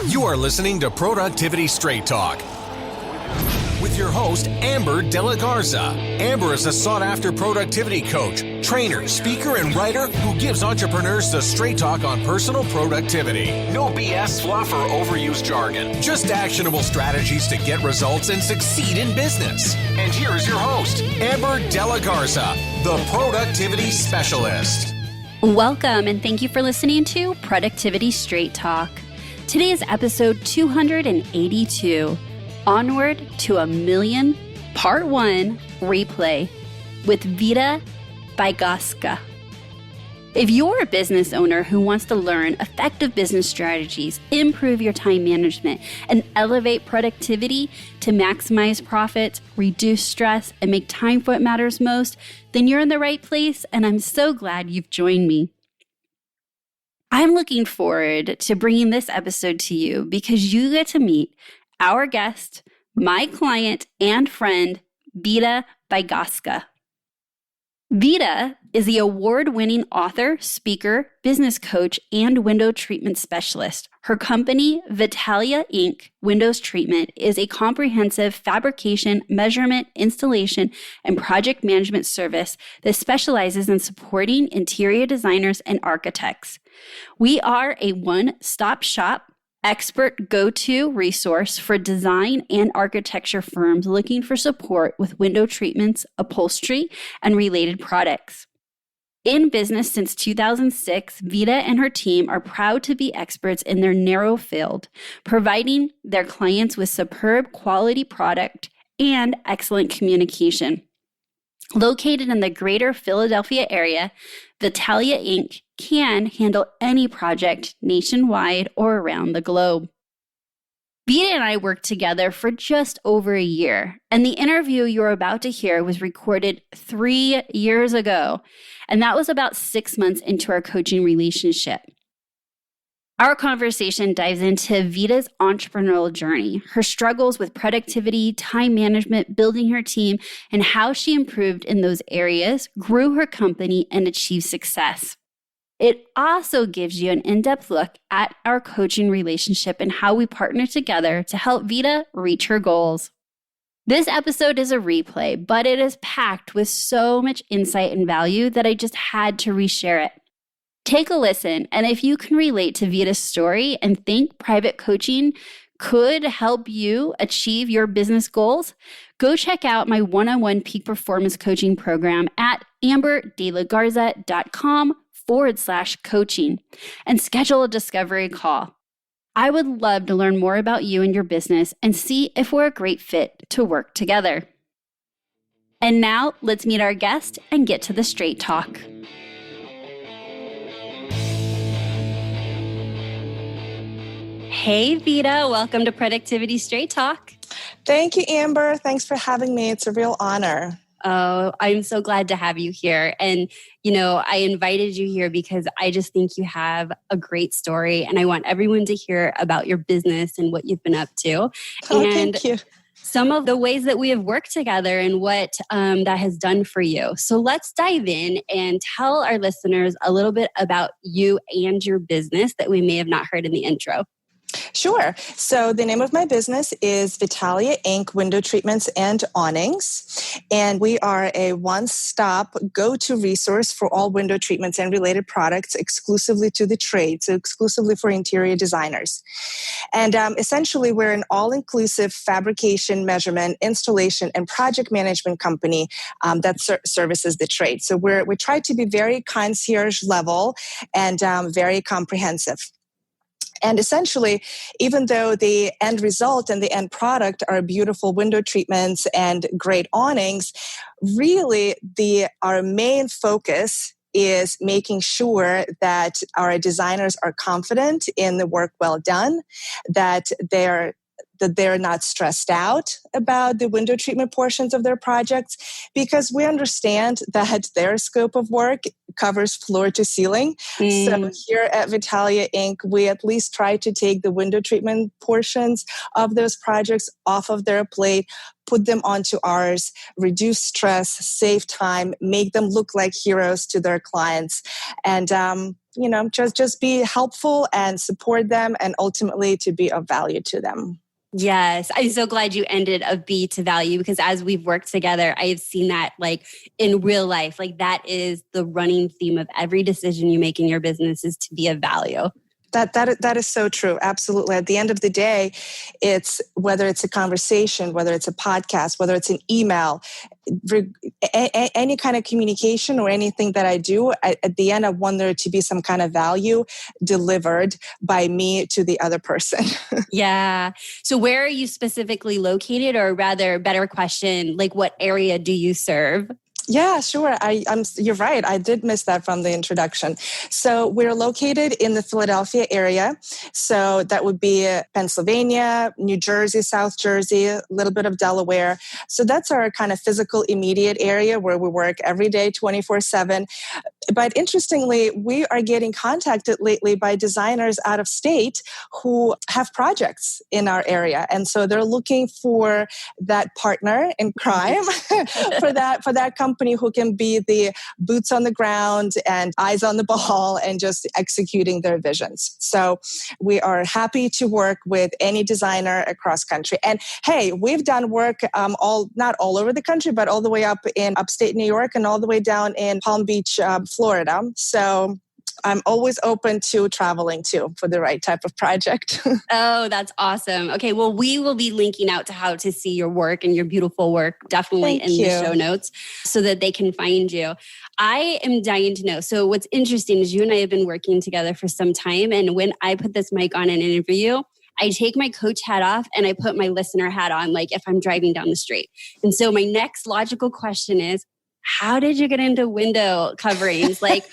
You are listening to Productivity Straight Talk with your host, Amber De La Garza. Amber is a sought-after productivity coach, trainer, speaker, and writer who gives entrepreneurs the straight talk on personal productivity. No BS, fluff, or overused jargon. Just actionable strategies to get results and succeed in business. And here is your host, Amber De La Garza, the Productivity Specialist. Welcome, and thank you for listening to Productivity Straight Talk. Today is episode 282, Onward to a Million, Part 1, Replay, with Vita Vygovska. If you're a business owner who wants to learn effective business strategies, improve your time management, and elevate productivity to maximize profits, reduce stress, and make time for what matters most, then you're in the right place, and I'm so glad you've joined me. I'm looking forward to bringing this episode to you because you get to meet our guest, my client and friend, Vita Vygovska. Vita is the award-winning author, speaker, business coach, and window treatment specialist. Her company, Vitalia Inc. Windows Treatment, is a comprehensive fabrication, measurement, installation, and project management service that specializes in supporting interior designers and architects. We are a one-stop shop, expert go-to resource for design and architecture firms looking for support with window treatments, upholstery, and related products. In business since 2006, Vita and her team are proud to be experts in their narrow field, providing their clients with superb quality product and excellent communication. Located in the greater Philadelphia area, Vitalia Inc. can handle any project nationwide or around the globe. Vita and I worked together for just over a year, and the interview you're about to hear was recorded 3 years ago, and that was about 6 months into our coaching relationship. Our conversation dives into Vita's entrepreneurial journey, her struggles with productivity, time management, building her team, and how she improved in those areas, grew her company, and achieved success. It also gives you an in-depth look at our coaching relationship and how we partner together to help Vita reach her goals. This episode is a replay, but it is packed with so much insight and value that I just had to reshare it. Take a listen, and if you can relate to Vita's story and think private coaching could help you achieve your business goals, go check out my one-on-one peak performance coaching program at amberdelagarza.com/coaching and schedule a discovery call. I would love to learn more about you and your business and see if we're a great fit to work together. And now let's meet our guest and get to the straight talk. Hey, Vita, welcome to Productivity Straight Talk. Thank you, Amber. Thanks for having me. It's a real honor. Oh, I'm so glad to have you here. And, I invited you here because I just think you have a great story and I want everyone to hear about your business and what you've been up to. Thank you. Some of the ways that we have worked together and what that has done for you. So let's dive in and tell our listeners a little bit about you and your business that we may have not heard in the intro. Sure. So the name of my business is Vitalia Inc. Window Treatments and Awnings. And we are a one-stop go-to resource for all window treatments and related products exclusively to the trade, so exclusively for interior designers. And essentially, we're an all-inclusive fabrication, measurement, installation, and project management company that services the trade. So we try to be very concierge level and very comprehensive. And essentially, even though the end result and the end product are beautiful window treatments and great awnings, really our main focus is making sure that our designers are confident in the work well done, that they're not stressed out about the window treatment portions of their projects, because we understand that their scope of work covers floor to ceiling. So here at Vitalia Inc., we at least try to take the window treatment portions of those projects off of their plate, put them onto ours, reduce stress, save time, make them look like heroes to their clients. And just be helpful and support them, and ultimately to be of value to them. Yes. I'm so glad you ended a B to value, because as we've worked together, I have seen that like in real life, like that is the running theme of every decision you make in your business is to be of value. That is so true. Absolutely. At the end of the day, it's whether it's a conversation, whether it's a podcast, whether it's an email, any kind of communication or anything that I do, at the end, I want there to be some kind of value delivered by me to the other person. Yeah. So where are you specifically located, or rather, better question, like what area do you serve? Yeah, sure. You're right. I did miss that from the introduction. So we're located in the Philadelphia area. So that would be Pennsylvania, New Jersey, South Jersey, a little bit of Delaware. So that's our kind of physical immediate area where we work every day, 24/7. But interestingly, we are getting contacted lately by designers out of state who have projects in our area. And so they're looking for that partner in crime for that company who can be the boots on the ground and eyes on the ball and just executing their visions. So we are happy to work with any designer across country. And hey, we've done work not all over the country, but all the way up in upstate New York and all the way down in Palm Beach, Florida. So I'm always open to traveling too for the right type of project. Oh, that's awesome. Okay, well, we will be linking out to how to see your work and your beautiful work definitely in the show notes so that they can find you. I am dying to know. So what's interesting is you and I have been working together for some time. And when I put this mic on an interview, I take my coach hat off and I put my listener hat on, like if I'm driving down the street. And so my next logical question is, how did you get into window coverings? like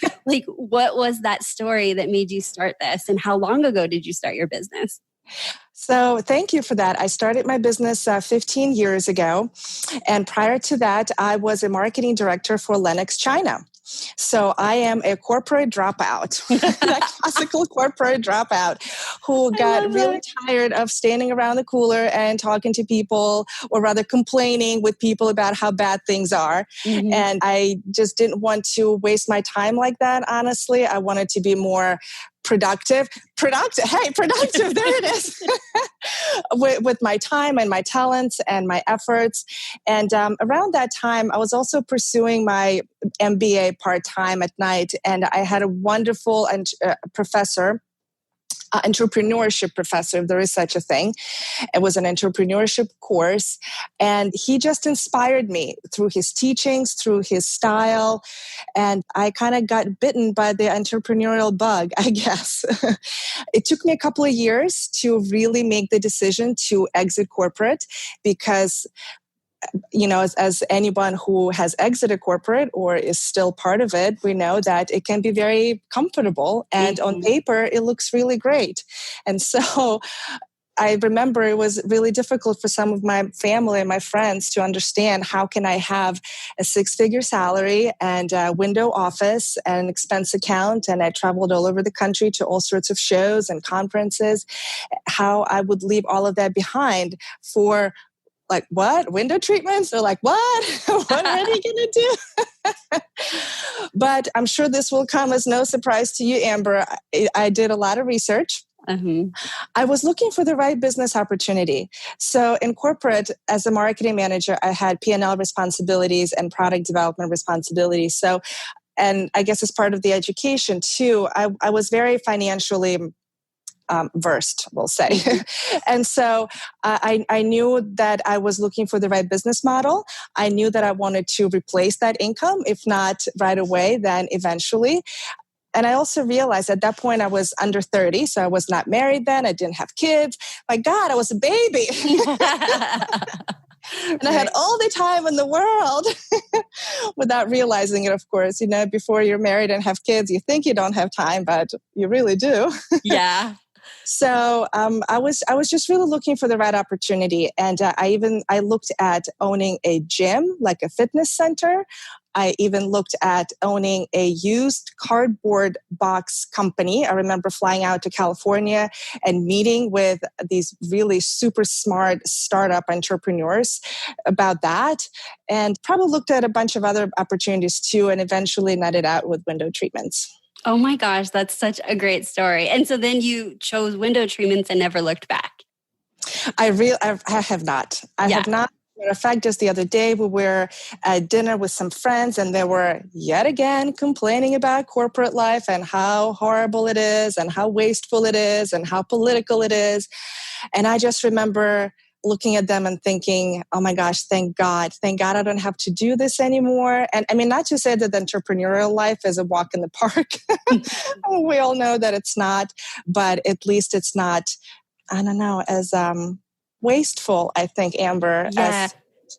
what was that story that made you start this? And how long ago did you start your business? So thank you for that. I started my business 15 years ago. And prior to that, I was a marketing director for Lennox China. So I am a corporate dropout, that classical corporate dropout who got really tired of standing around the cooler and talking to people, or rather complaining with people about how bad things are. Mm-hmm. And I just didn't want to waste my time like that, honestly. I wanted to be more productive. Hey, productive. There it is. with my time and my talents and my efforts. And around that time, I was also pursuing my MBA part-time at night. And I had a wonderful professor, entrepreneurship professor, if there is such a thing. It was an entrepreneurship course. And he just inspired me through his teachings, through his style. And I kind of got bitten by the entrepreneurial bug, I guess. It took me a couple of years to really make the decision to exit corporate because, you know, as anyone who has exited corporate or is still part of it, we know that it can be very comfortable and on paper, it looks really great. And so I remember it was really difficult for some of my family and my friends to understand how can I have a 6-figure salary and a window office and an expense account. And I traveled all over the country to all sorts of shows and conferences, how I would leave all of that behind for like, what? Window treatments? They're like, what? What are you going to do? But I'm sure this will come as no surprise to you, Amber. I did a lot of research. Mm-hmm. I was looking for the right business opportunity. So in corporate, as a marketing manager, I had P&L responsibilities and product development responsibilities. So, and I guess as part of the education too, I was very financially versed, we'll say. And so I knew that I was looking for the right business model. I knew that I wanted to replace that income, if not right away, then eventually. And I also realized at that point I was under 30, so I was not married then. I didn't have kids. My God, I was a baby. And I had all the time in the world without realizing it, of course. You know, before you're married and have kids, you think you don't have time, but you really do. Yeah. So I was just really looking for the right opportunity. And I looked at owning a gym, like a fitness center. I even looked at owning a used cardboard box company. I remember flying out to California and meeting with these really super smart startup entrepreneurs about that. And probably looked at a bunch of other opportunities too, and eventually netted out with window treatments. Oh my gosh, that's such a great story. And so then you chose window treatments and never looked back. I have not. I have not. Matter of fact, just the other day, we were at dinner with some friends and they were yet again complaining about corporate life and how horrible it is and how wasteful it is and how political it is. And I just remember looking at them and thinking, oh my gosh, thank God I don't have to do this anymore. And I mean, not to say that the entrepreneurial life is a walk in the park. We all know that it's not, but at least it's not, I don't know, as wasteful, I think, Amber. Yeah.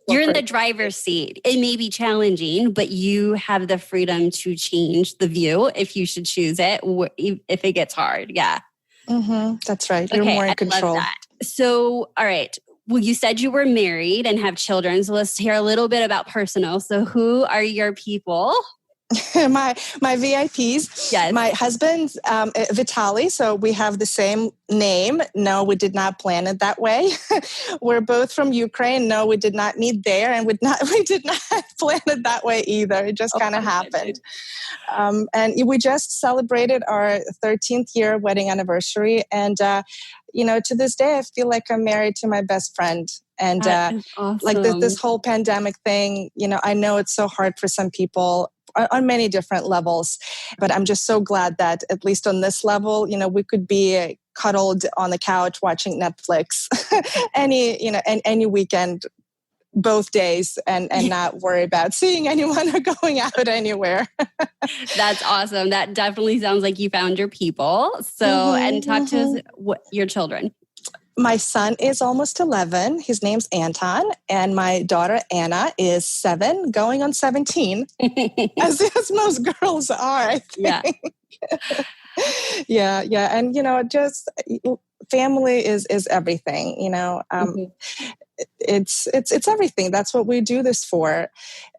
You're in the driver's seat. It may be challenging, but you have the freedom to change the view if you should choose it, if it gets hard. Yeah. Mm-hmm. That's right. You're more in control. Love that. So, all right. Well, you said you were married and have children. So let's hear a little bit about personal. So who are your people? my VIPs. Yes. My husband's Vitaly, so we have the same name. No, we did not plan it that way. We're both from Ukraine. No, we did not meet there, and we did not plan it that way either. It just kind of happened. And we just celebrated our 13th year wedding anniversary, and to this day, I feel like I'm married to my best friend. And awesome. Like this whole pandemic thing, I know it's so hard for some people on many different levels, but I'm just so glad that at least on this level, we could be cuddled on the couch watching Netflix any weekend, both days, and not worry about seeing anyone or going out anywhere. That's awesome. That definitely sounds like you found your people. So, and talk to us, your children. My son is almost 11. His name's Anton. And my daughter, Anna, is 7, going on 17, as most girls are, I think. Yeah. And, just family is everything, It's everything. That's what we do this for.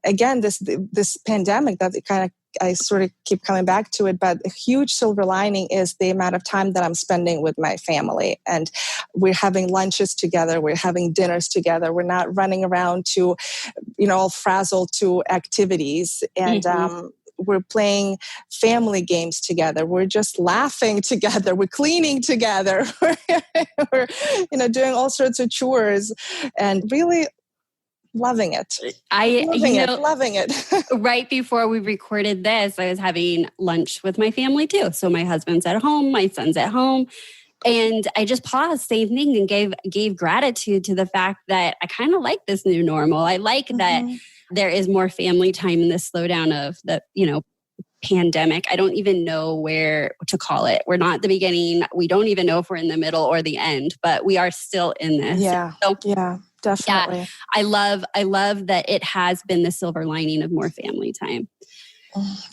Again, this pandemic, that kind of, I sort of keep coming back to it, but a huge silver lining is the amount of time that I'm spending with my family. And we're having lunches together. We're having dinners together. We're not running around to, all frazzled to activities. And, we're playing family games together. We're just laughing together. We're cleaning together. We're doing all sorts of chores and really loving it. Loving it. Right before we recorded this, I was having lunch with my family too. So my husband's at home, my son's at home. And I just paused, same thing, and gave gratitude to the fact that I kind of like this new normal. I like that there is more family time in the slowdown of the, pandemic. I don't even know where to call it. We're not at the beginning. We don't even know if we're in the middle or the end, but we are still in this. Yeah. Definitely. Yeah, I love that it has been the silver lining of more family time.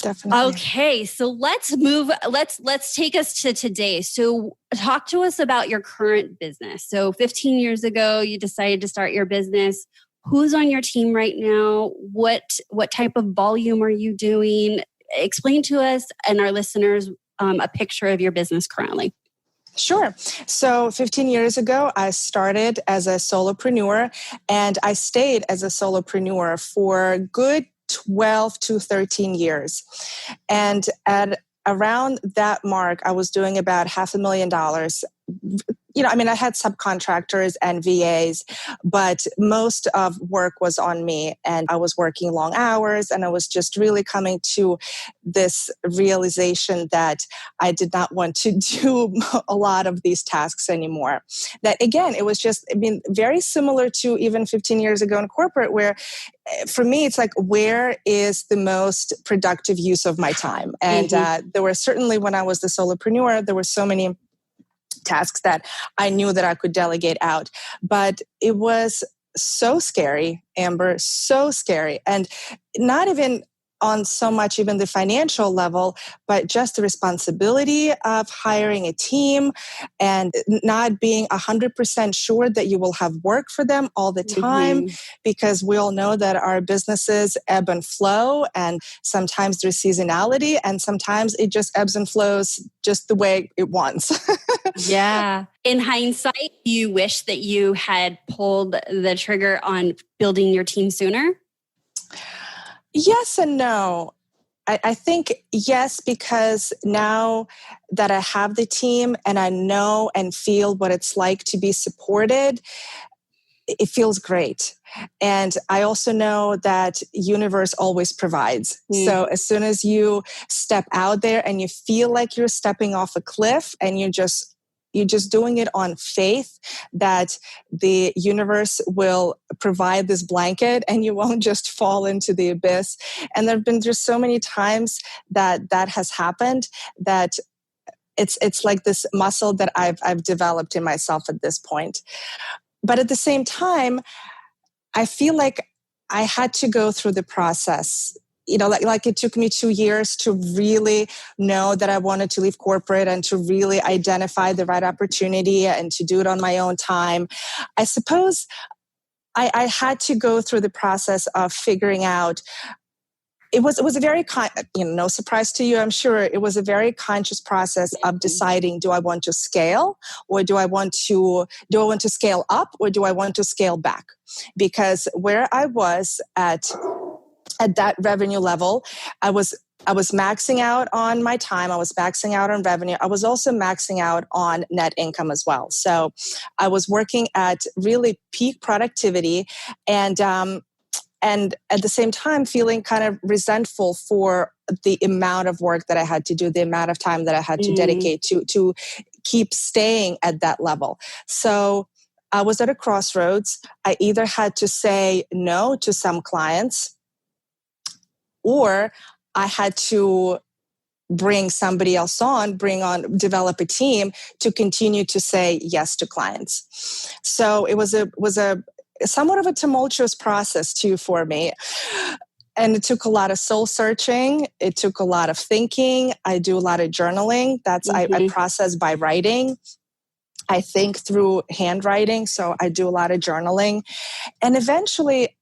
Definitely. Okay, so let's move. Let's take us to today. So talk to us about your current business. So 15 years ago, you decided to start your business. Who's on your team right now? What type of volume are you doing? Explain to us and our listeners a picture of your business currently. Sure. So 15 years ago, I started as a solopreneur, and I stayed as a solopreneur for a good 12 to 13 years. And at around that mark, I was doing about $500,000. I had subcontractors and VAs, but most of work was on me, and I was working long hours, and I was just really coming to this realization that I did not want to do a lot of these tasks anymore. That again, it was just, very similar to even 15 years ago in corporate, where for me, it's like, where is the most productive use of my time? And there were certainly, when I was the solopreneur, there were so many tasks that I knew that I could delegate out. But it was so scary, Amber, so scary. And not even on so much even the financial level, but just the responsibility of hiring a team and not being 100% sure that you will have work for them all the time, because we all know that our businesses ebb and flow, and sometimes there's seasonality, and sometimes it just ebbs and flows just the way it wants. Yeah. In hindsight, you wish that you had pulled the trigger on building your team sooner? Yes and no. I think yes, because now that I have the team and I know and feel what it's like to be supported, it feels great. And I also know that universe always provides. So as soon as you step out there and you feel like you're stepping off a cliff and you're just doing it on faith that the universe will provide this blanket and you won't just fall into the abyss. And there have been just so many times that has happened that it's like this muscle that I've developed in myself at this point. But at the same time, I feel like I had to go through the process. Like it took me 2 years to really know that I wanted to leave corporate and to really identify the right opportunity and to do it on my own time. I suppose I had to go through the process of figuring out. It was a very, no surprise to you, I'm sure. It was a very conscious process of deciding, do I want to scale or do I want to scale up or do I want to scale back? Because where I was at that revenue level, I was maxing out on my time. I was maxing out on revenue. I was also maxing out on net income as well. So I was working at really peak productivity and at the same time feeling kind of resentful for the amount of work that I had to do, the amount of time that I had to dedicate to keep staying at that level. So I was at a crossroads. I either had to say no to some clients or I had to bring somebody else on, develop a team to continue to say yes to clients. So it was a somewhat of a tumultuous process too for me. And it took a lot of soul searching. It took a lot of thinking. I do a lot of journaling. I process by writing. I think through handwriting. So I do a lot of journaling. And eventually,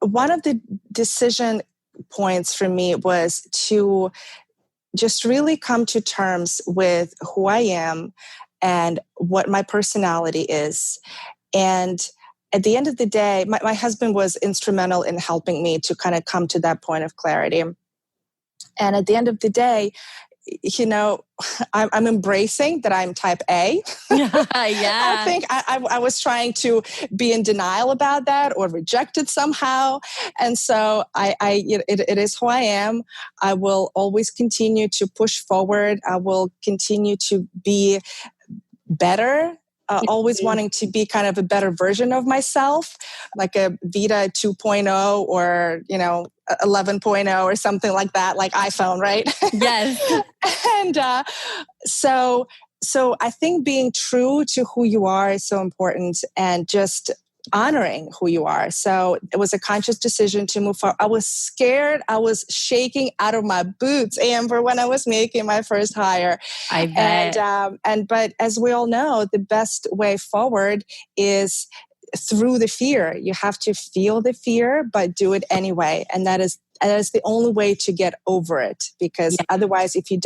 one of the decision points for me was to just really come to terms with who I am and what my personality is. And at the end of the day, my husband was instrumental in helping me to kind of come to that point of clarity. And at the end of the day, I'm embracing that I'm type A. Yeah. I think I was trying to be in denial about that or reject it somehow. And so it is who I am. I will always continue to push forward. I will continue to be better. Always wanting to be kind of a better version of myself, like a Vita 2.0 or, 11.0 or something like that, like iPhone, right? Yes. And so I think being true to who you are is so important and just honoring who you are. So it was a conscious decision to move forward. I was scared. I was shaking out of my boots, Amber, when I was making my first hire. I bet. But as we all know, the best way forward is through the fear. You have to feel the fear, but do it anyway. And that is the only way to get over it. Because otherwise, if you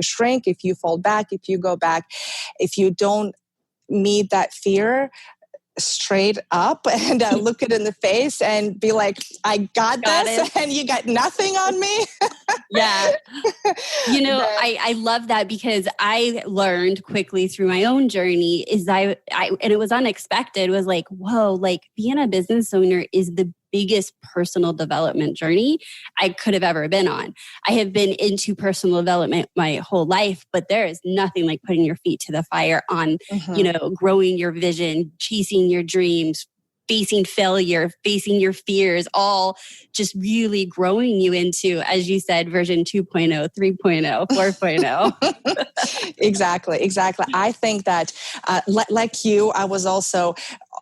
shrink, if you fall back, if you go back, if you don't meet that fear straight up and look it in the face and be like, I got this and you got nothing on me. Yeah. I love that because I learned quickly through my own journey is and it was unexpected, was like, whoa, like being a business owner is the biggest personal development journey I could have ever been on. I have been into personal development my whole life, but there is nothing like putting your feet to the fire on, growing your vision, chasing your dreams, facing failure, facing your fears, all just really growing you into, as you said, version 2.0, 3.0, 4.0. Exactly. I think that like you, I was also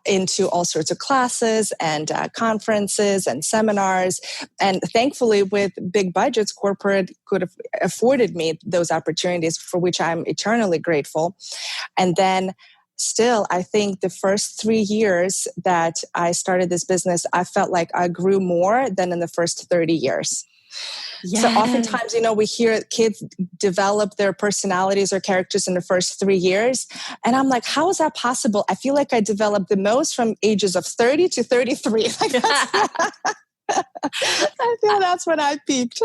into all sorts of classes and conferences and seminars. And thankfully, with big budgets, corporate could have afforded me those opportunities for which I'm eternally grateful. And then still, I think the first 3 years that I started this business, I felt like I grew more than in the first 30 years. Yes. So oftentimes, we hear kids develop their personalities or characters in the first 3 years. And I'm like, how is that possible? I feel like I developed the most from ages of 30 to 33. I feel that's when I peaked.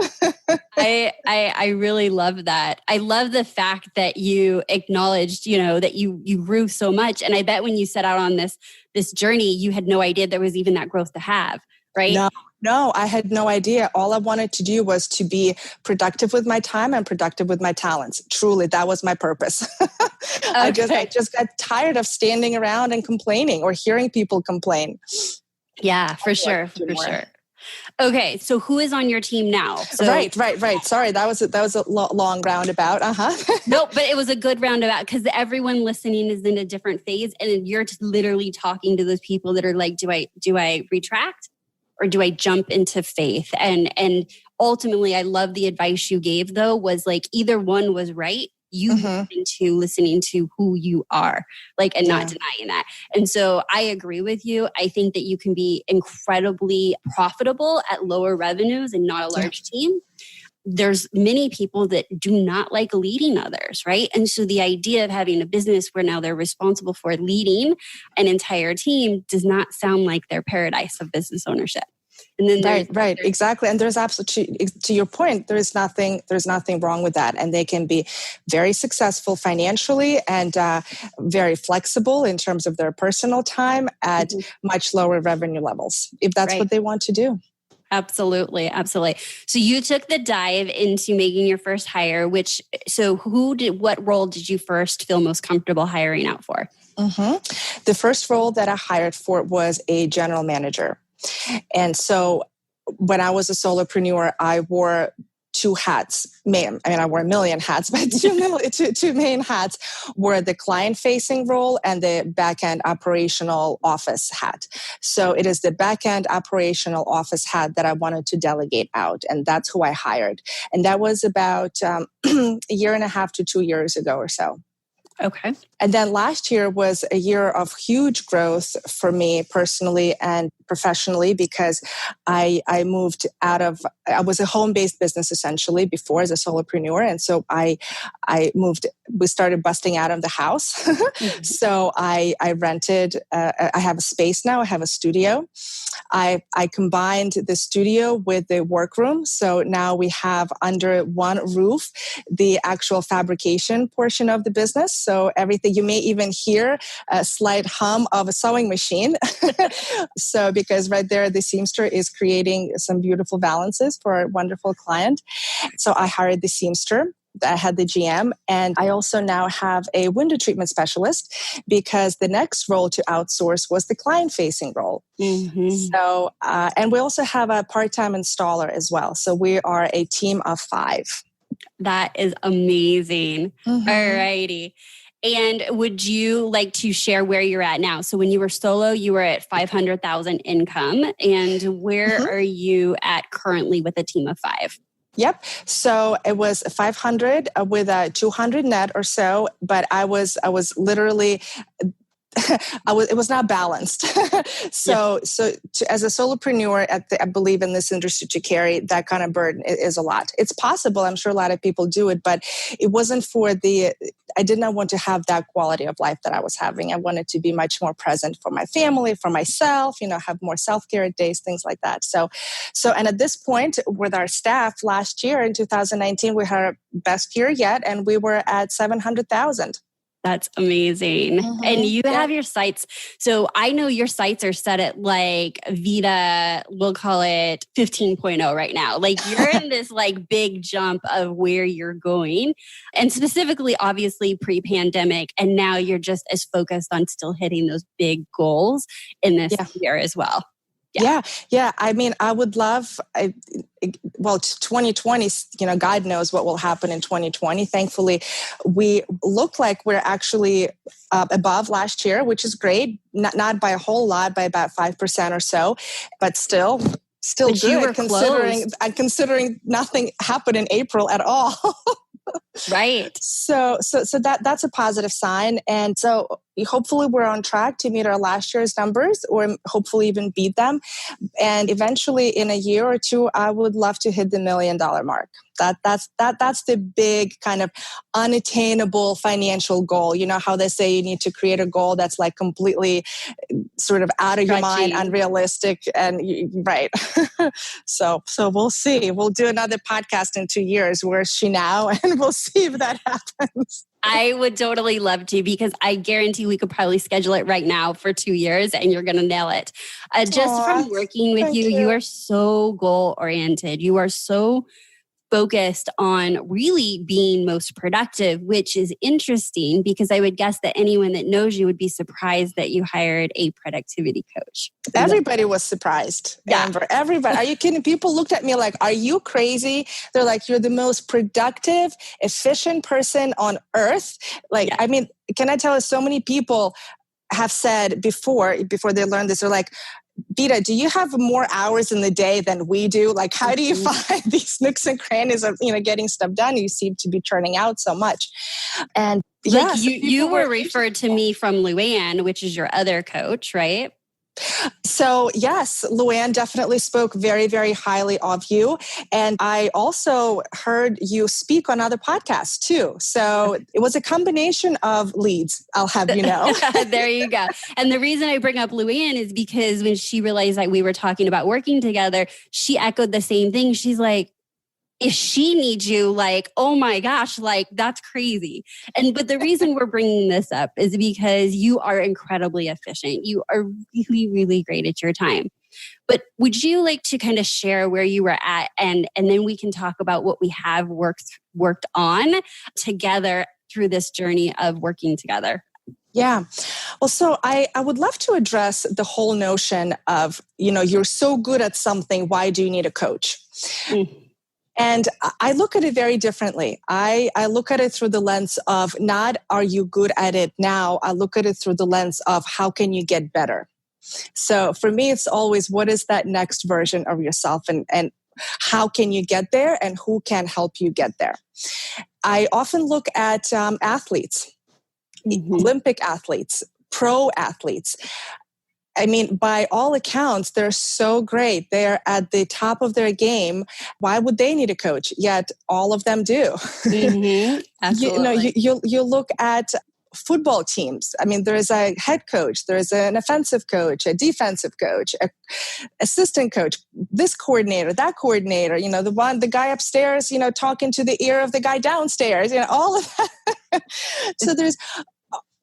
I really love that. I love the fact that you acknowledged, that you grew so much. And I bet when you set out on this journey, you had no idea there was even that growth to have, right? No, I had no idea. All I wanted to do was to be productive with my time and productive with my talents. Truly, that was my purpose. Okay. I just got tired of standing around and complaining or hearing people complain. Yeah, for sure. Okay, so who is on your team now? Right. Sorry, that was a long roundabout. No, but it was a good roundabout because everyone listening is in a different phase, and you're just literally talking to those people that are like, do I retract or do I jump into faith? And ultimately, I love the advice you gave. Though was like either one was right. You listening to who you are, and not denying that. And so I agree with you. I think that you can be incredibly profitable at lower revenues and not a large team. There's many people that do not like leading others, right? And so the idea of having a business where now they're responsible for leading an entire team does not sound like their paradise of business ownership. And then right, exactly. And there's absolutely, to your point, there's nothing wrong with that. And they can be very successful financially and very flexible in terms of their personal time at much lower revenue levels, if that's what they want to do. Absolutely. So you took the dive into making your first hire, what role did you first feel most comfortable hiring out for? The first role that I hired for was a general manager. And so when I was a solopreneur, I wore two hats. I wore a million hats, but two main hats were the client-facing role and the back-end operational office hat. So it is the back-end operational office hat that I wanted to delegate out, and that's who I hired. And that was about a year and a half to 2 years ago or so. Okay. And then last year was a year of huge growth for me personally and professionally because I was a home-based business essentially before as a solopreneur. And so we started busting out of the house. So I rented, I have a space now, I have a studio. I combined the studio with the workroom. So now we have under one roof the actual fabrication portion of the business. So everything, you may even hear a slight hum of a sewing machine. So because right there, the seamster is creating some beautiful valances for a wonderful client. So I hired the seamster. I had the GM, and I also now have a window treatment specialist because the next role to outsource was the client-facing role. So, and we also have a part-time installer as well. So we are a team of 5. That is amazing. All righty. And would you like to share where you're at now? So when you were solo, you were at 500,000 income. And where are you at currently with a team of 5? Yep. So it was 500 with a 200 net or so, but I was literally it was not balanced. As a solopreneur, I believe in this industry to carry that kind of burden is a lot. It's possible. I'm sure a lot of people do it, but it wasn't I did not want to have that quality of life that I was having. I wanted to be much more present for my family, for myself, have more self-care days, things like that. So, and at this point with our staff last year in 2019, we had our best year yet, and we were at 700,000. That's amazing. And you have your sites. So I know your sites are set at like Vita, we'll call it 15.0 right now. Like you're in this like big jump of where you're going. And specifically, obviously pre-pandemic. And now you're just as focused on still hitting those big goals in this year as well. Yeah. I mean, I would love, 2020, God knows what will happen in 2020. Thankfully, we look like we're actually above last year, which is great. Not by a whole lot, by about 5% or so, but still but good considering nothing happened in April at all. Right. So that's a positive sign. And so hopefully we're on track to meet our last year's numbers or hopefully even beat them. And eventually in a year or two, I would love to hit the $1 million mark. That's the big kind of unattainable financial goal. You know how they say you need to create a goal that's like completely sort of out of your mind, Stretchy. unrealistic, and right. So we'll see. We'll do another podcast in 2 years. Where is she now? And we'll see if that happens. I would totally love to, because I guarantee we could probably schedule it right now for 2 years and you're going to nail it. Just from working with you, you are so goal-oriented. You are so focused on really being most productive, which is interesting because I would guess that anyone that knows you would be surprised that you hired a productivity coach. Everybody was surprised, Amber. Everybody. Are you kidding? People looked at me like, are you crazy? They're like, you're the most productive, efficient person on earth. Like, I mean, can I tell you, so many people have said before they learned this, they're like, Vita, do you have more hours in the day than we do? Like, how do you find these nooks and crannies of, getting stuff done? You seem to be churning out so much. And like you were referred to me from Luann, which is your other coach, right? So yes, Luann definitely spoke very, very highly of you. And I also heard you speak on other podcasts too. So it was a combination of leads, I'll have you know. There you go. And the reason I bring up Luann is because when she realized that we were talking about working together, she echoed the same thing. She's like, if she needs you, like, oh my gosh, like that's crazy. But the reason we're bringing this up is because you are incredibly efficient. You are really, really great at your time. But would you like to kind of share where you were at, and then we can talk about what we have worked on together through this journey of working together? Yeah. Well, so I would love to address the whole notion of, you're so good at something, why do you need a coach? And I look at it very differently. I look at it through the lens of not, are you good at it now? I look at it through the lens of how can you get better? So for me, it's always, what is that next version of yourself, and how can you get there, and who can help you get there? I often look at athletes, Olympic athletes, pro athletes. I mean, by all accounts, they're so great. They're at the top of their game. Why would they need a coach? Yet all of them do. Absolutely. You look at football teams. I mean, there's a head coach, there's an offensive coach, a defensive coach, an assistant coach, this coordinator, that coordinator, the guy upstairs, talking to the ear of the guy downstairs, all of that. So there's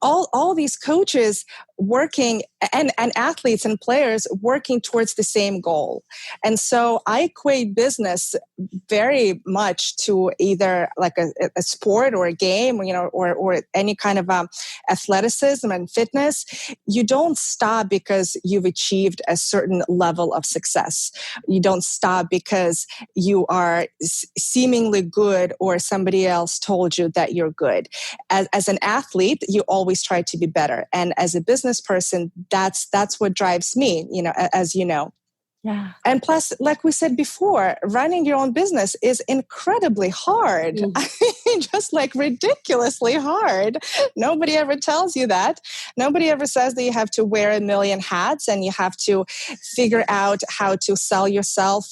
all these coaches working, and athletes and players working towards the same goal. And so I equate business very much to either like a sport or a game, or any kind of athleticism and fitness. You don't stop because you've achieved a certain level of success. You don't stop because you are seemingly good or somebody else told you that you're good. As an athlete, you always try to be better. And as a business person, that's what drives me, as you know. Yeah. And plus, like we said before, running your own business is incredibly hard. I mean, just like ridiculously hard. Nobody ever tells you that. Nobody ever says that you have to wear a million hats and you have to figure out how to sell yourself,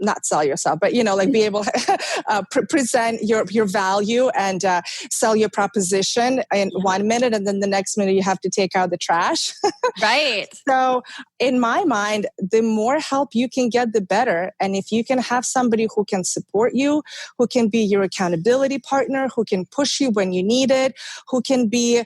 not sell yourself, but, be able to present your value and sell your proposition in 1 minute. And then the next minute you have to take out the trash. Right. So in my mind, the more help you can get, the better. And if you can have somebody who can support you, who can be your accountability partner, who can push you when you need it, who can be,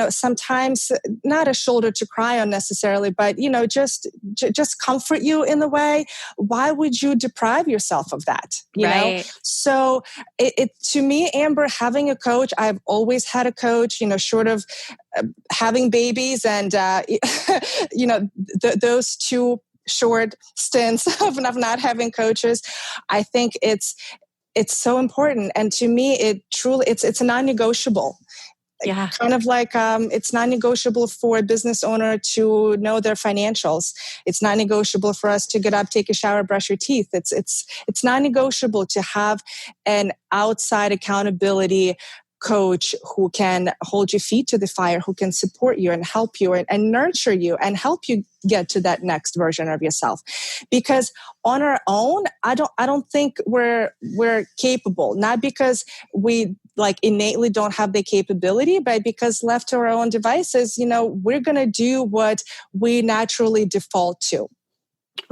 sometimes not a shoulder to cry on necessarily, but, just comfort you in the way, why would you deprive yourself of that? You know? So it to me, Amber, having a coach, I've always had a coach, short of having babies and, those two short stints of not having coaches. I think it's so important. And to me, it's a non-negotiable. Yeah. Kind of like it's non-negotiable for a business owner to know their financials. It's non-negotiable for us to get up, take a shower, brush your teeth. It's non-negotiable to have an outside accountability coach who can hold your feet to the fire, who can support you and help you and nurture you and help you get to that next version of yourself. Because on our own, I don't think we're capable, not because we like innately don't have the capability, but because left to our own devices, we're going to do what we naturally default to.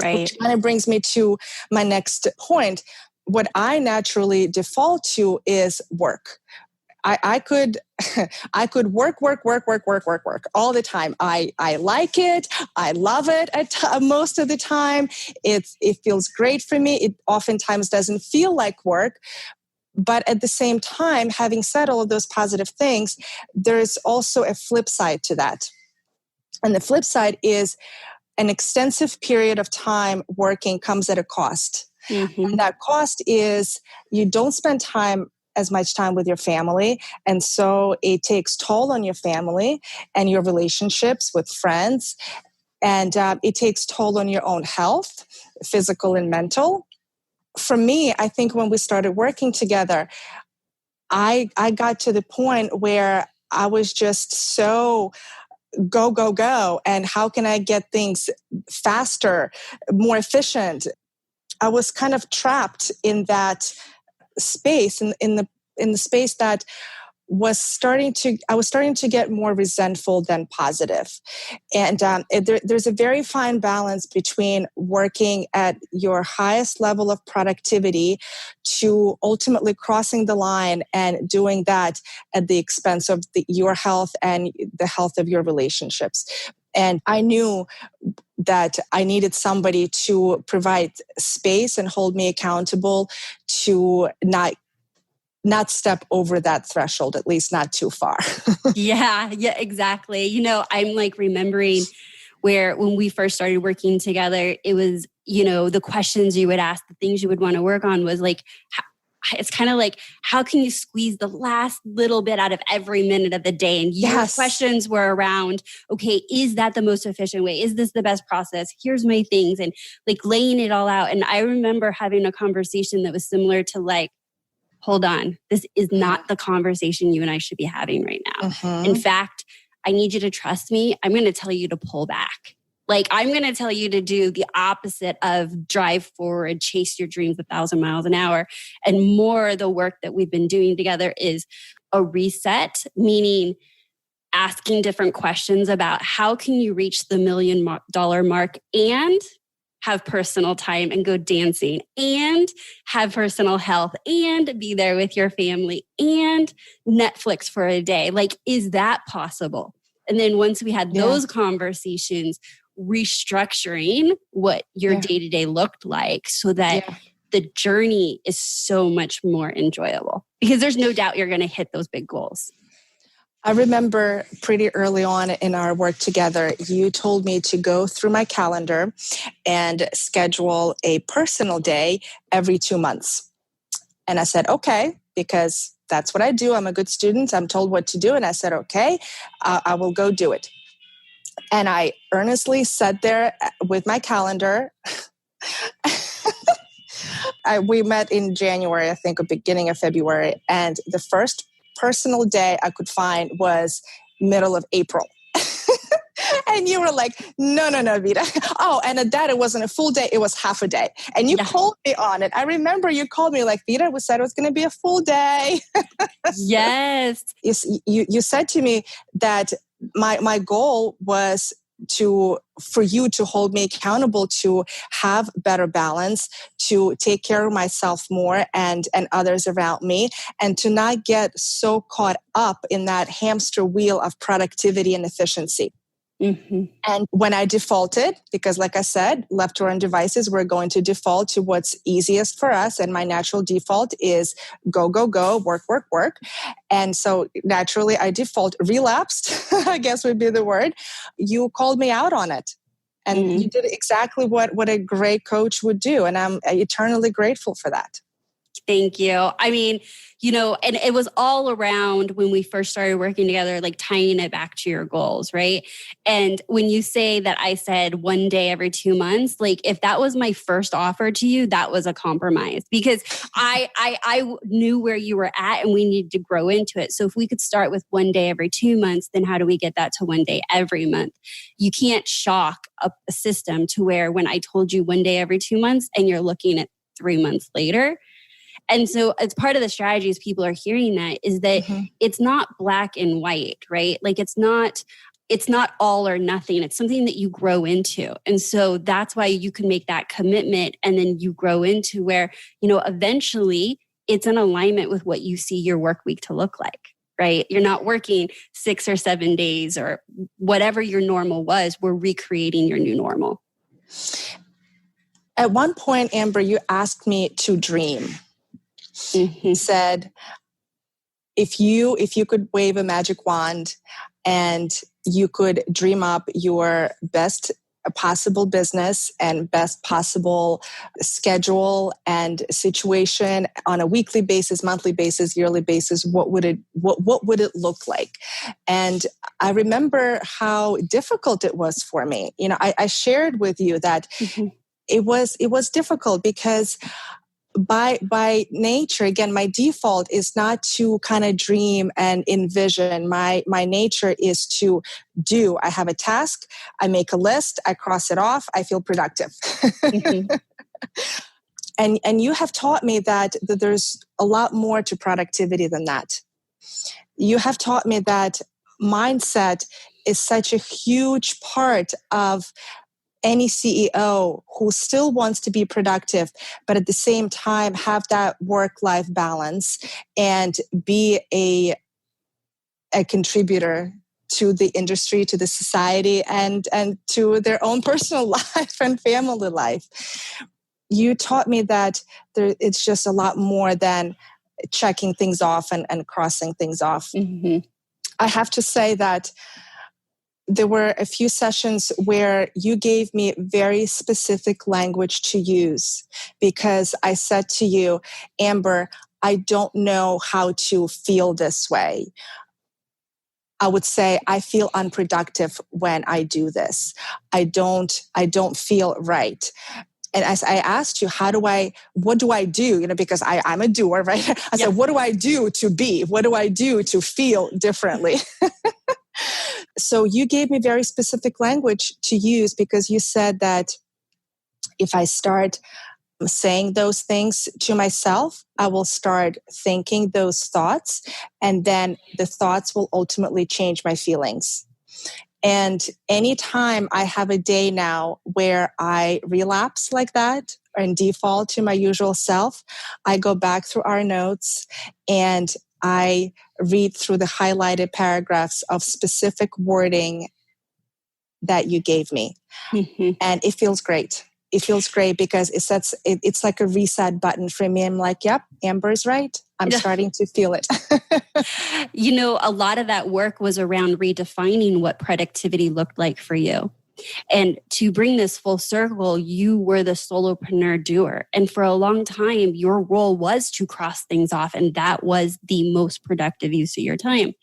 Right. Which kind of brings me to my next point. What I naturally default to is work. I could work all the time. I like it. I love it most of the time. It feels great for me. It oftentimes doesn't feel like work. But at the same time, having said all of those positive things, there's also a flip side to that. And the flip side is an extensive period of time working comes at a cost. Mm-hmm. And that cost is you don't spend as much time with your family. And so it takes toll on your family and your relationships with friends. And it takes toll on your own health, physical and mental. For me, I think when we started working together, I got to the point where I was just so go. And how can I get things faster, more efficient? I was kind of trapped in that space, in the space that I was starting to get more resentful than positive. And there's a very fine balance between working at your highest level of productivity to ultimately crossing the line and doing that at the expense of your health and the health of your relationships. And I knew that I needed somebody to provide space and hold me accountable to not step over that threshold, at least not too far. Yeah, exactly. I'm like remembering when we first started working together, it was, the questions you would ask, the things you would want to work on was like, it's kind of like, how can you squeeze the last little bit out of every minute of the day? And your questions were around, okay, is that the most efficient way? Is this the best process? Here's my things, and like laying it all out. And I remember having a conversation that was similar to like, hold on, this is not the conversation you and I should be having right now. Mm-hmm. In fact, I need you to trust me. I'm going to tell you to pull back. Like, I'm going to tell you to do the opposite of drive forward, chase your dreams 1,000 miles an hour. And more the work that we've been doing together is a reset, meaning asking different questions about how can you reach the $1 million mark and have personal time and go dancing and have personal health and be there with your family and Netflix for a day. Like, is that possible? And then once we had those conversations, restructuring what your day-to-day looked like so that the journey is so much more enjoyable, because there's no doubt you're going to hit those big goals. I remember pretty early on in our work together, you told me to go through my calendar and schedule a personal day every 2 months. And I said, okay, because that's what I do. I'm a good student. I'm told what to do. And I said, okay, I will go do it. And I earnestly sat there with my calendar. We met in January, I think, or beginning of February. And the first personal day I could find was middle of April. And you were like, no, Vita. Oh, and at that, it wasn't a full day. It was half a day. And you called me on it. I remember you called me like, Vita, we said it was going to be a full day. Yes. You said to me that my goal was for you to hold me accountable to have better balance, to take care of myself more and others around me, and to not get so caught up in that hamster wheel of productivity and efficiency. Mm-hmm. And when I defaulted, because like I said, left to our own devices, we're going to default to what's easiest for us. And my natural default is go, work. And so naturally I relapsed, I guess would be the word. You called me out on it. And you did exactly what a great coach would do. And I'm eternally grateful for that. Thank you. I mean, and it was all around when we first started working together, like tying it back to your goals, right? And when you say that I said one day every 2 months, like if that was my first offer to you, that was a compromise because I knew where you were at and we needed to grow into it. So if we could start with one day every 2 months, then how do we get that to one day every month? You can't shock a system to where when I told you one day every 2 months and you're looking at 3 months later. And so as part of the strategies people are hearing that is that it's not black and white, right? Like it's not all or nothing. It's something that you grow into. And so that's why you can make that commitment and then you grow into where, eventually it's in alignment with what you see your work week to look like, right? You're not working 6 or 7 days or whatever your normal was. We're recreating your new normal. At one point, Amber, you asked me to dream. He said, if you could wave a magic wand and you could dream up your best possible business and best possible schedule and situation on a weekly basis, monthly basis, yearly basis, what would it look like? And I remember how difficult it was for me. I shared with you that it was difficult because by nature, again, my default is not to kind of dream and envision. My nature is to do. I have a task, I make a list, I cross it off, I feel productive. And you have taught me that there's a lot more to productivity than that. You have taught me that mindset is such a huge part of any CEO who still wants to be productive, but at the same time have that work-life balance and be a contributor to the industry, to the society, and to their own personal life and family life. You taught me that it's just a lot more than checking things off and crossing things off. I have to say that there were a few sessions where you gave me very specific language to use because I said to you, Amber, I don't know how to feel this way. I would say, I feel unproductive when I do this. I don't feel right. And as I asked you, what do I do? Because I'm a doer, right? I said, what do I do to be? What do I do to feel differently? So you gave me very specific language to use because you said that if I start saying those things to myself, I will start thinking those thoughts, and then the thoughts will ultimately change my feelings. And anytime I have a day now where I relapse like that and default to my usual self, I go back through our notes and I read through the highlighted paragraphs of specific wording that you gave me. And it feels great. It feels great because it's like a reset button for me. I'm like, yep, Amber's right. I'm starting to feel it. A lot of that work was around redefining what productivity looked like for you. And to bring this full circle, you were the solopreneur doer. And for a long time, your role was to cross things off. And that was the most productive use of your time.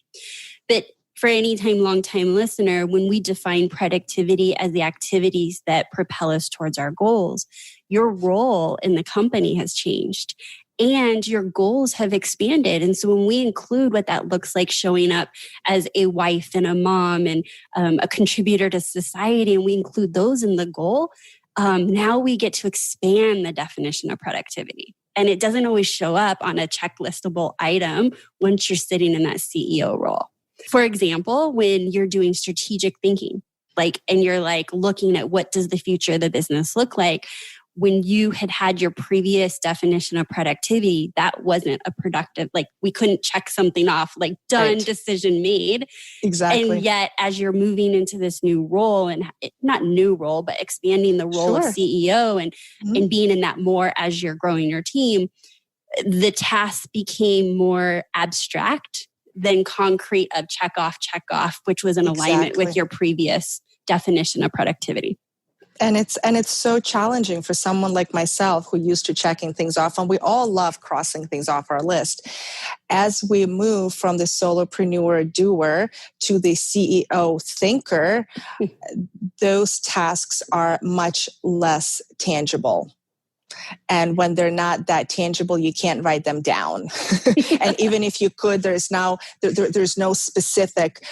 But for any long-time listener, when we define productivity as the activities that propel us towards our goals, your role in the company has changed. And your goals have expanded. And so when we include what that looks like showing up as a wife and a mom and a contributor to society, and we include those in the goal, now we get to expand the definition of productivity. And it doesn't always show up on a checklistable item once you're sitting in that CEO role. For example, when you're doing strategic thinking, and you're looking at what does the future of the business look like, when you had your previous definition of productivity, that wasn't a productive, we couldn't check something off, done, right. Decision made. Exactly. And yet, as you're moving into this new role, and not new role, but expanding the role of CEO and being in that more as you're growing your team, the tasks became more abstract than concrete of check off, which was in alignment with your previous definition of productivity. And it's so challenging for someone like myself who used to checking things off, and we all love crossing things off our list. As we move from the solopreneur doer to the CEO thinker, those tasks are much less tangible. And when they're not that tangible, you can't write them down. And even if you could, there's no specific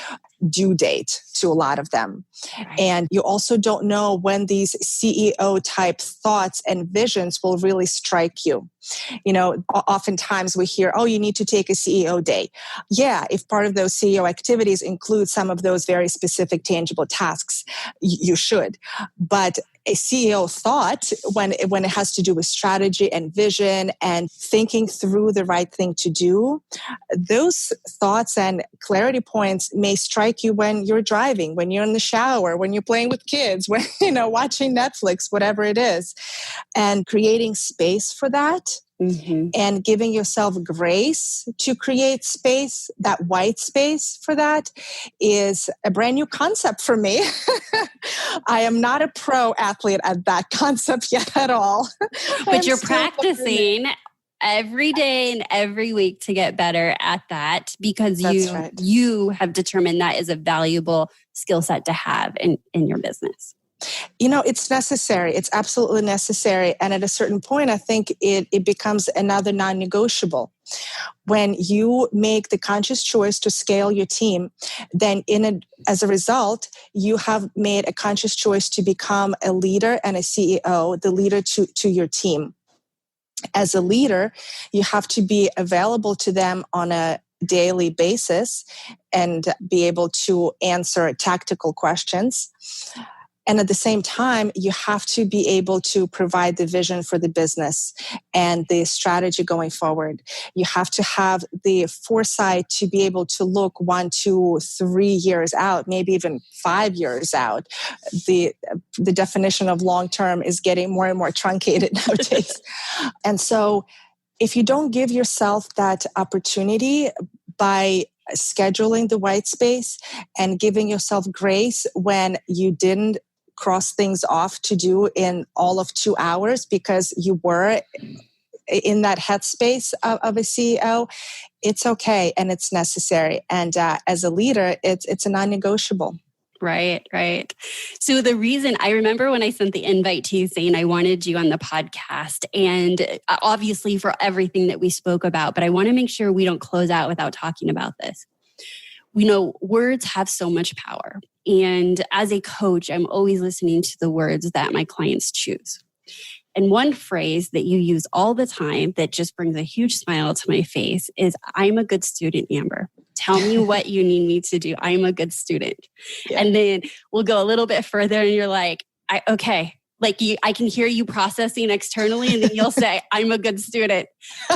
due date to a lot of them. Right. And you also don't know when these CEO type thoughts and visions will really strike you. Oftentimes we hear, oh, you need to take a CEO day. Yeah, if part of those CEO activities include some of those very specific tangible tasks, you should. But a CEO thought, when it has to do with strategy and vision and thinking through the right thing to do, those thoughts and clarity points may strike you when you're driving, when you're in the shower, when you're playing with kids, when watching Netflix, whatever it is, and creating space for that. Mm-hmm. And giving yourself grace to create space, that white space for that, is a brand new concept for me. I am not a pro athlete at that concept yet at all. But you're practicing every day and every week to get better at that, because you have determined that is a valuable skill set to have in your business. It's necessary. It's absolutely necessary. And at a certain point, I think it becomes another non-negotiable. When you make the conscious choice to scale your team, then as a result, you have made a conscious choice to become a leader and a CEO, the leader to your team. As a leader, you have to be available to them on a daily basis and be able to answer tactical questions. And at the same time, you have to be able to provide the vision for the business and the strategy going forward. You have to have the foresight to be able to look 1, 2, 3 years out, maybe even 5 years out. The definition of long-term is getting more and more truncated nowadays. And so if you don't give yourself that opportunity by scheduling the white space and giving yourself grace when you didn't cross things off to do in all of 2 hours because you were in that headspace of a CEO, it's okay and it's necessary. And as a leader, it's a non-negotiable. Right. So the reason I remember when I sent the invite to you saying I wanted you on the podcast, and obviously for everything that we spoke about, but I want to make sure we don't close out without talking about this. We know words have so much power. And as a coach, I'm always listening to the words that my clients choose. And one phrase that you use all the time that just brings a huge smile to my face is, I'm a good student, Amber. Tell me what you need me to do. I'm a good student. Yeah. And then we'll go a little bit further and you're like, okay. Like I can hear you processing externally, and then you'll say, I'm a good student.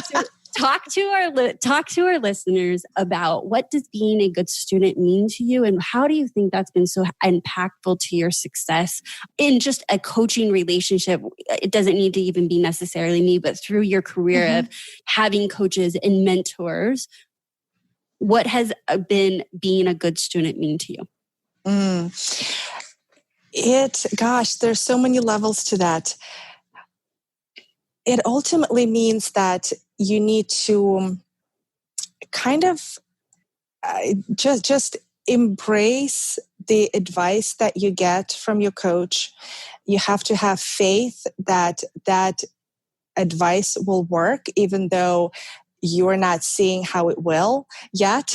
So talk to our listeners about, what does being a good student mean to you, and how do you think that's been so impactful to your success in just a coaching relationship? It doesn't need to even be necessarily me, but through your career of having coaches and mentors, what has been being a good student mean to you? There's so many levels to that. It ultimately means that you need to kind of just embrace the advice that you get from your coach. You have to have faith that that advice will work, even though you're not seeing how it will yet.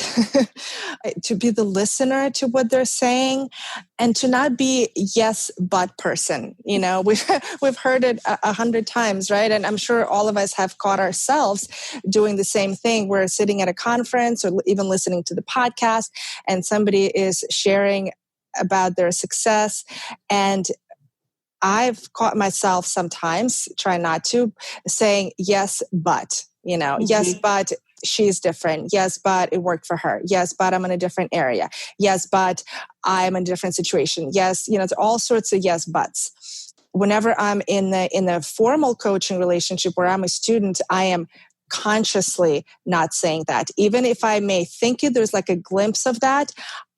To be the listener to what they're saying, and to not be yes but person. We've heard it 100 times, right? And I'm sure all of us have caught ourselves doing the same thing. We're sitting at a conference or even listening to the podcast, and somebody is sharing about their success, and I've caught myself sometimes, try not to, saying yes but. Yes, but she's different. Yes, but it worked for her. Yes, but I'm in a different area. Yes, but I'm in a different situation. Yes, it's all sorts of yes, buts. Whenever I'm in the formal coaching relationship where I'm a student, I am consciously not saying that. Even if I may think it, there's like a glimpse of that,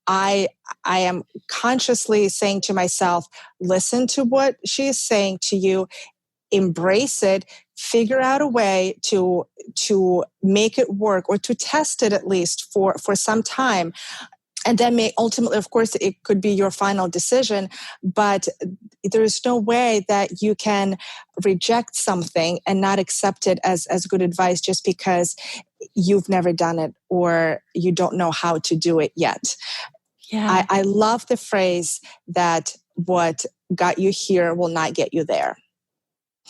I am consciously saying to myself, listen to what she is saying to you, embrace it, figure out a way to make it work, or to test it at least for some time. And then may ultimately, of course, it could be your final decision, but there's no way that you can reject something and not accept it as good advice just because you've never done it or you don't know how to do it yet. Yeah. I love the phrase that what got you here will not get you there.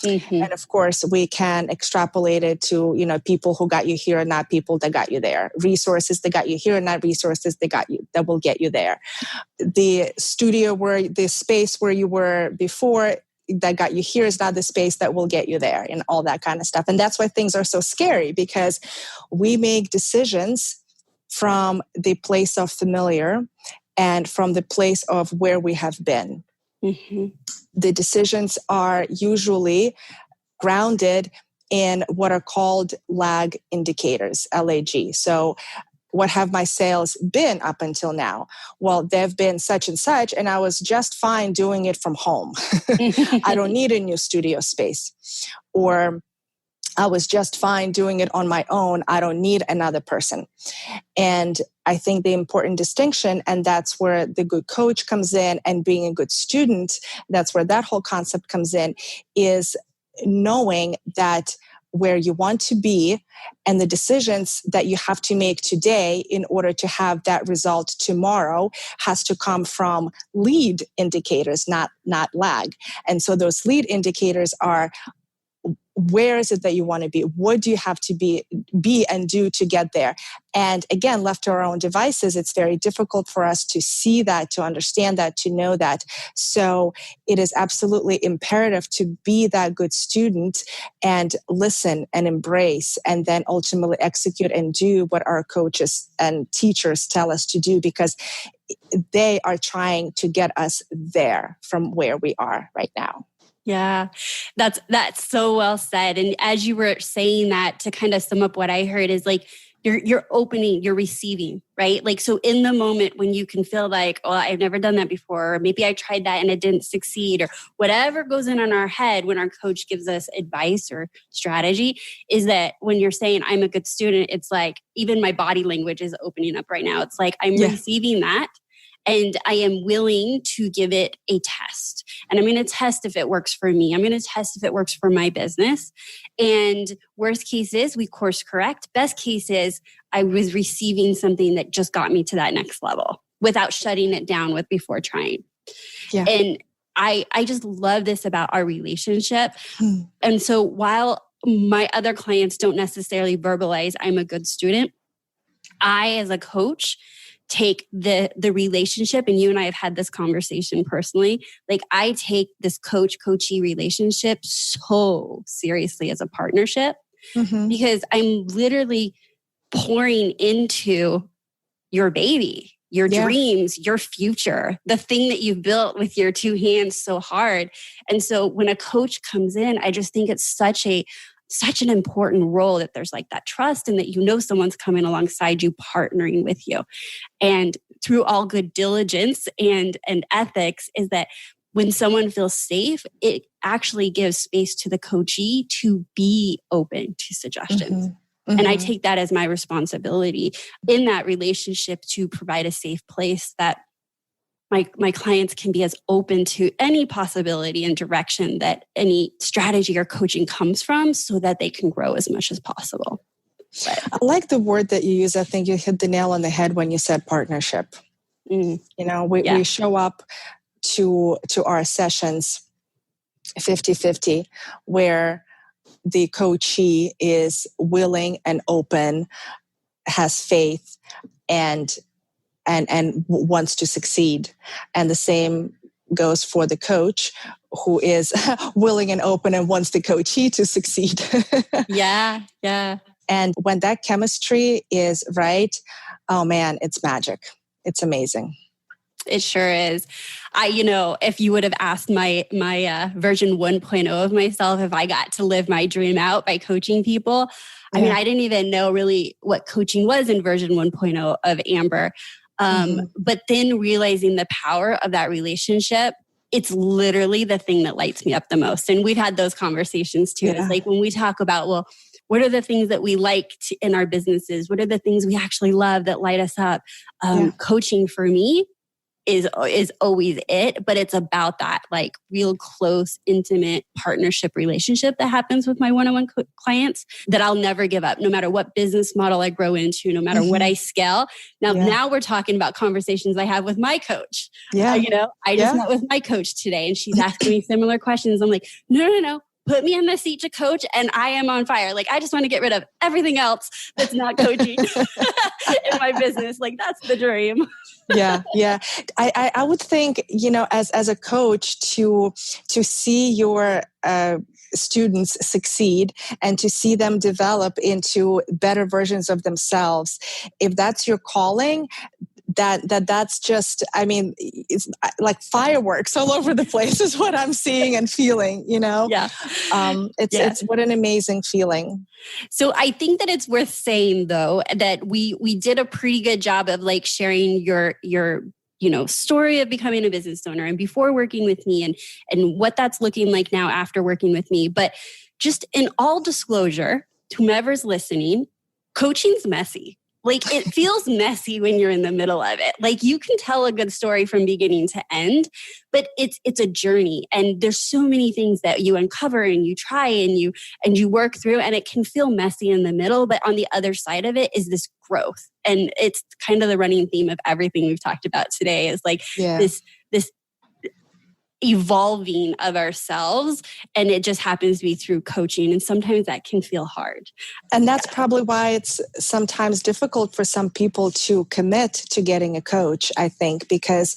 Mm-hmm. And of course, we can extrapolate it to, people who got you here and not people that got you there. Resources that got you here and not resources that will get you there. The space where you were before that got you here is not the space that will get you there, and all that kind of stuff. And that's why things are so scary, because we make decisions from the place of familiar and from the place of where we have been. Mm-hmm. The decisions are usually grounded in what are called lag indicators, LAG. So what have my sales been up until now? Well, they've been such and such, and I was just fine doing it from home. I don't need a new studio space. Or I was just fine doing it on my own. I don't need another person. And I think the important distinction, and that's where the good coach comes in, and being a good student, that's where that whole concept comes in, is knowing that where you want to be and the decisions that you have to make today in order to have that result tomorrow has to come from lead indicators, not lag. And so those lead indicators are, where is it that you want to be? What do you have to be and do to get there? And again, left to our own devices, it's very difficult for us to see that, to understand that, to know that. So it is absolutely imperative to be that good student and listen and embrace, and then ultimately execute and do what our coaches and teachers tell us to do, because they are trying to get us there from where we are right now. Yeah, that's so well said. And as you were saying that, to kind of sum up what I heard is like, you're opening, you're receiving, right? Like, so in the moment when you can feel like, oh, I've never done that before, or maybe I tried that and it didn't succeed, or whatever goes in our head when our coach gives us advice or strategy, is that when you're saying I'm a good student, it's like, even my body language is opening up right now. It's like, I'm receiving that. And I am willing to give it a test. And I'm going to test if it works for me. I'm going to test if it works for my business. And worst case is we course correct. Best case is I was receiving something that just got me to that next level without shutting it down with before trying. Yeah. And I just love this about our relationship. And so while my other clients don't necessarily verbalize I'm a good student, I, as a coach, take the relationship, and you and I have had this conversation personally, like I take this coach-coachee relationship so seriously as a partnership, because I'm literally pouring into your baby, your dreams, your future, the thing that you've built with your two hands so hard. And so when a coach comes in, I just think it's such an important role, that there's like that trust, and that someone's coming alongside you, partnering with you. And through all good diligence and ethics, is that when someone feels safe, it actually gives space to the coachee to be open to suggestions. And I take that as my responsibility in that relationship, to provide a safe place that my clients can be as open to any possibility and direction that any strategy or coaching comes from, so that they can grow as much as possible. But I like the word that you use. I think you hit the nail on the head when you said partnership. We show up to our sessions 50-50, where the coachee is willing and open, has faith, and wants to succeed. And the same goes for the coach, who is willing and open and wants the coachee to succeed. Yeah. And when that chemistry is right, oh man, it's magic. It's amazing. It sure is. If you would have asked my version 1.0 of myself, if I got to live my dream out by coaching people, I mean, I didn't even know really what coaching was in version 1.0 of Amber. But then realizing the power of that relationship, it's literally the thing that lights me up the most. And we've had those conversations too. It's like when we talk about, well, what are the things that we like in our businesses? What are the things we actually love that light us up? Coaching for me is always it, but it's about that like real close, intimate partnership relationship that happens with my one-on-one clients that I'll never give up, no matter what business model I grow into, no matter what I scale. Now we're talking about conversations I have with my coach. I just met with my coach today and she's asking me similar questions. I'm like, no. Put me in the seat to coach and I am on fire. Like, I just want to get rid of everything else that's not coaching in my business. Like, that's the dream. Yeah. I would think, as a coach to see your students succeed and to see them develop into better versions of themselves, if that's your calling, that's just, it's like fireworks all over the place is what I'm seeing and feeling, Yeah. It's what an amazing feeling. So I think that it's worth saying though, that we did a pretty good job of like sharing your story of becoming a business owner and before working with me and what that's looking like now after working with me. But just in all disclosure, to whomever's listening, coaching's messy. Like it feels messy when you're in the middle of it. Like you can tell a good story from beginning to end, but it's a journey and there's so many things that you uncover and you try and you work through and it can feel messy in the middle, but on the other side of it is this growth. And it's kind of the running theme of everything we've talked about today is like this evolving of ourselves, and it just happens to be through coaching, and sometimes that can feel hard. And that's probably why it's sometimes difficult for some people to commit to getting a coach, I think, because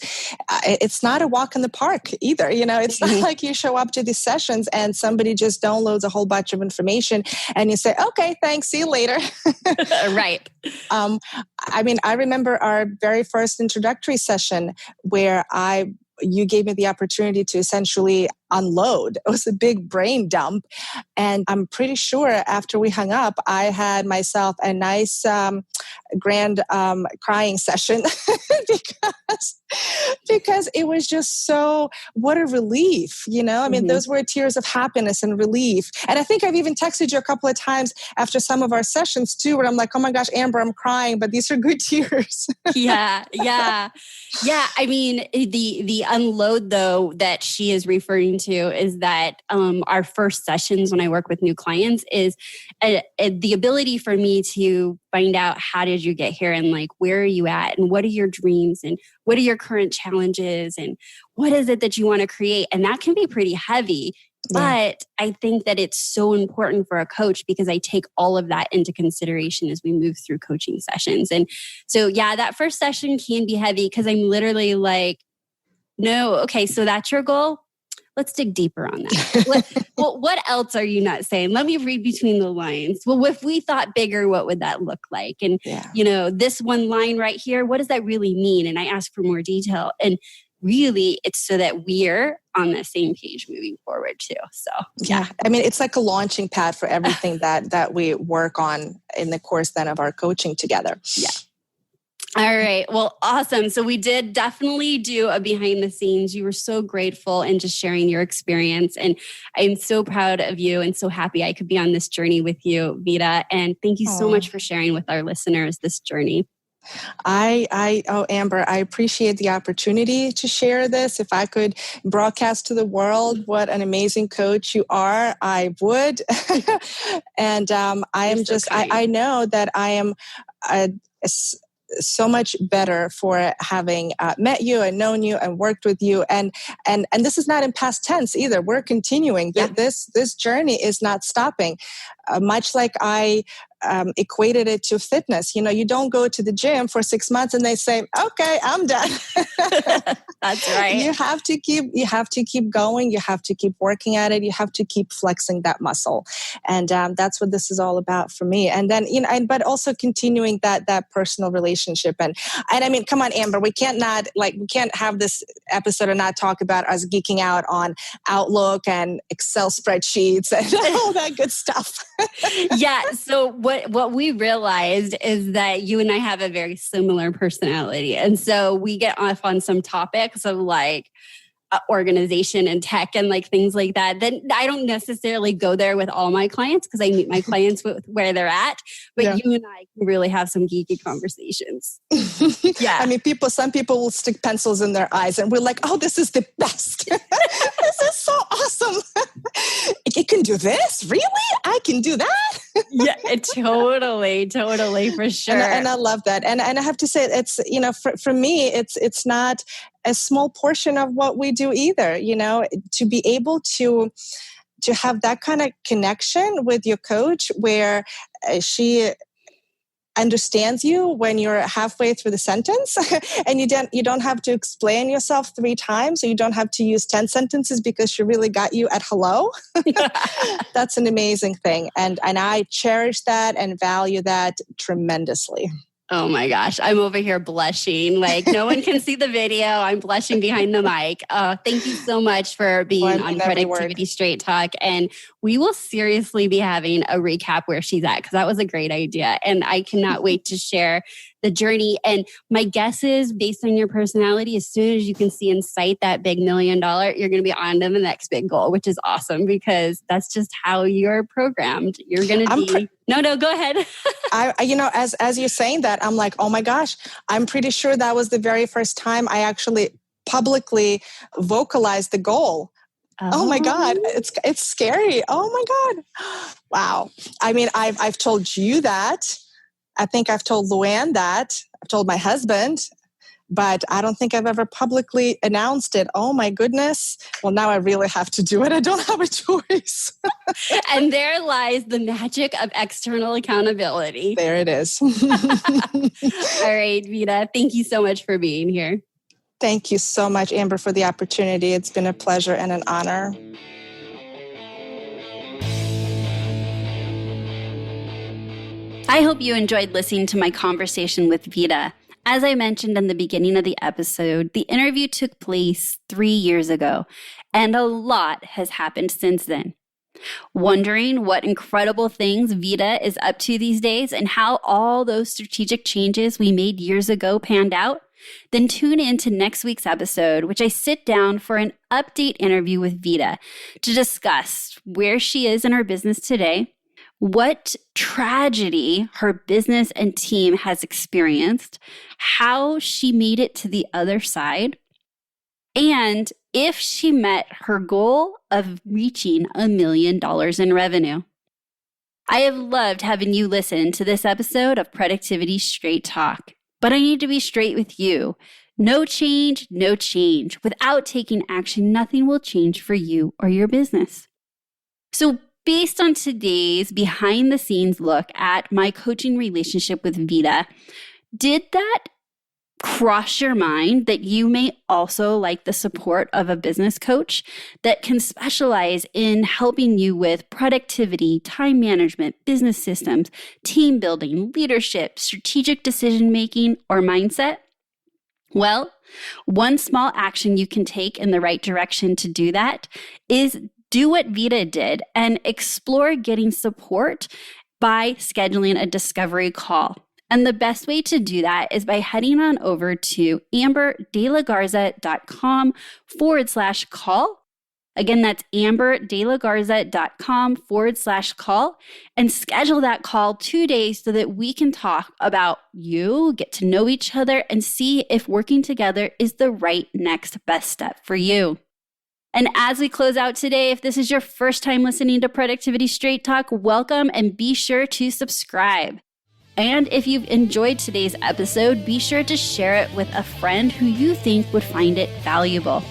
it's not a walk in the park either. It's not like you show up to these sessions and somebody just downloads a whole bunch of information and you say, okay, thanks, see you later. Right. I remember our very first introductory session where you gave me the opportunity to essentially unload. It was a big brain dump. And I'm pretty sure after we hung up, I had myself a nice grand crying session because it was just what a relief, those were tears of happiness and relief. And I think I've even texted you a couple of times after some of our sessions too, where I'm like, oh my gosh, Amber, I'm crying, but these are good tears. Yeah. I mean, the unload though that she is referring to is that our first sessions when I work with new clients is the ability for me to find out how did you get here and like where are you at and what are your dreams and what are your current challenges and what is it that you want to create, and that can be pretty heavy. But I think that it's so important for a coach because I take all of that into consideration as we move through coaching sessions. And so, that first session can be heavy because I'm literally like, no, okay, so that's your goal? Let's dig deeper on that. What else are you not saying? Let me read between the lines. Well, if we thought bigger, what would that look like? And, this one line right here, what does that really mean? And I ask for more detail. And really, it's so that we're on the same page moving forward too. So, yeah. It's like a launching pad for everything that we work on in the course then of our coaching together. Yeah. All right. Well, awesome. So we did definitely do a behind the scenes. You were so grateful and just sharing your experience. And I'm so proud of you and so happy I could be on this journey with you, Vita. And thank you so much for sharing with our listeners this journey. Amber, I appreciate the opportunity to share this. If I could broadcast to the world what an amazing coach you are, I would. And I know that I am so much better for having met you and known you and worked with you. And this is not in past tense either. We're continuing. Yeah. This journey is not stopping. Much like I equated it to fitness. You don't go to the gym for 6 months and they say, okay, I'm done. That's right. You have to keep going. You have to keep working at it. You have to keep flexing that muscle. And that's what this is all about for me. And then, but also continuing that personal relationship. And come on, Amber, we can't have this episode and not talk about us geeking out on Outlook and Excel spreadsheets and all that good stuff. Yeah. So what we realized is that you and I have a very similar personality. And so we get off on some topics of like organization and tech and like things like that. Then I don't necessarily go there with all my clients because I meet my clients with where they're at. But you and I can really have some geeky conversations. Yeah. I mean, some people will stick pencils in their eyes and we're like, oh, this is the best. This is so awesome. It can do this? Really? I can do that? Yeah, totally, for sure. And I love that. And I have to say, it's, for me, it's not a small portion of what we do either, to be able to have that kind of connection with your coach where she understands you when you're halfway through the sentence and you don't have to explain yourself 3 times, or you don't have to use 10 sentences because she really got you at hello. That's an amazing thing. And I cherish that and value that tremendously. Oh my gosh, I'm over here blushing. Like no one can see the video. I'm blushing behind the mic. Thank you so much for being on Productivity Straight Talk. And we will seriously be having a recap where she's at because that was a great idea. And I cannot wait to share the journey. And my guess is based on your personality, as soon as you can see in sight that big $1 million, you're going to be on to the next big goal, which is awesome because that's just how you're programmed. You're going to be... No, go ahead. As you're saying that, I'm like, oh my gosh, I'm pretty sure that was the very first time I actually publicly vocalized the goal. Oh my God, it's scary. Oh my God. Wow. I mean, I've told you that. I think I've told Luann that. I've told my husband, but I don't think I've ever publicly announced it. Oh my goodness. Well, now I really have to do it. I don't have a choice. And there lies the magic of external accountability. There it is. All right, Vita, thank you so much for being here. Thank you so much, Amber, for the opportunity. It's been a pleasure and an honor. I hope you enjoyed listening to my conversation with Vita. As I mentioned in the beginning of the episode, the interview took place 3 years ago, and a lot has happened since then. Wondering what incredible things Vita is up to these days and how all those strategic changes we made years ago panned out? Then tune in to next week's episode, which I sit down for an update interview with Vita to discuss where she is in her business today, what tragedy her business and team has experienced, how she made it to the other side, and if she met her goal of reaching $1 million in revenue. I have loved having you listen to this episode of Productivity Straight Talk, but I need to be straight with you. No change, no change. Without taking action, nothing will change for you or your business. So based on today's behind the scenes look at my coaching relationship with Vita, did that cross your mind that you may also like the support of a business coach that can specialize in helping you with productivity, time management, business systems, team building, leadership, strategic decision making, or mindset? Well, one small action you can take in the right direction to do that is do what Vita did and explore getting support by scheduling a discovery call. And the best way to do that is by heading on over to amberdelagarza.com/call. Again, that's amberdelagarza.com/call, and schedule that call 2 days so that we can talk about you, get to know each other, and see if working together is the right next best step for you. And as we close out today, if this is your first time listening to Productivity Straight Talk, welcome and be sure to subscribe. And if you've enjoyed today's episode, be sure to share it with a friend who you think would find it valuable.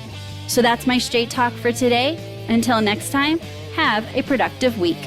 So that's my Straight Talk for today. Until next time, have a productive week.